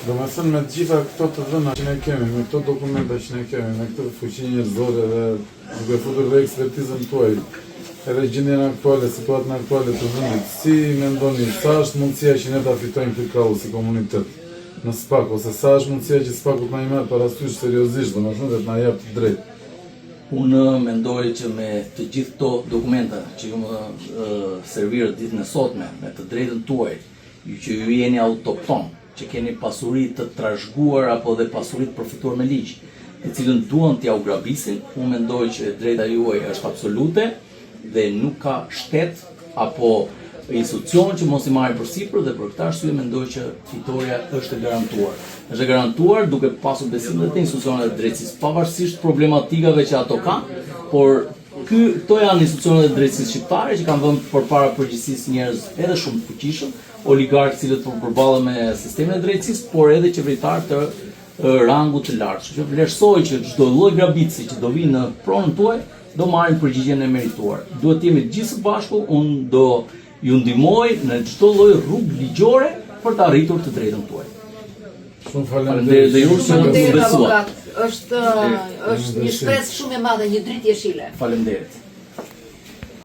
Domethënë me gjitha këto të dhëna që ne kemi, me këto dokumenta që ne kemi, me këtë fuqi njerëzore dhe duke futur dhe ekspertizën tuaj, edhe gjendjen aktuale, situatën aktuale të vendit, si mendoni, sa është mundësia që ne ta fitojmë këtë krahu si komunitet në SPAK, ose sa është mundësia që SPAK-u të na i merr parasysh seriozisht, domethënë dhe të na jap të drejtë? Unë mendoj që me të gjithë këto dokumenta që ju më servirët ditën e sotme, me të drejtën tuaj, që ju jeni autokton, që keni pasuri të trashëguar apo dhe pasuri të përfituar me ligj, të cilën duan t'ja u grabisin, unë mendoj që drejta juaj është absolute dhe nuk ka shtet apo institucion që mos i marrin përsipër, dhe për këtë arsye mendoj që fitoria është e garantuar. Është e garantuar duke pasur besim dhe të institucionet e drejtësisë, pavarësisht problematikave që ato kanë, por këto janë institucionet e drejtësisë shqiptare që kanë vënë përpara përgjegjësisë njerëz edhe shumë të fuqishëm, oligarkë cilët përballen me sistemin e drejtësisë, por edhe qeveritarë të rangut të lartë. Që vlerësoj që çdo lloj grabitësi që do vinë në pronën tuaj do marrin përgjigjen e merituar. Duhet të jemi gjithë së bashku, unë do ju ndihmoj në çdo lloj rrugë ligjore për të arritur të drejtën tuaj. Shumë faleminderit. Dhe ju shumë të besuat. Është një shpresë shumë e madhe, një dritë jeshile. Faleminderit.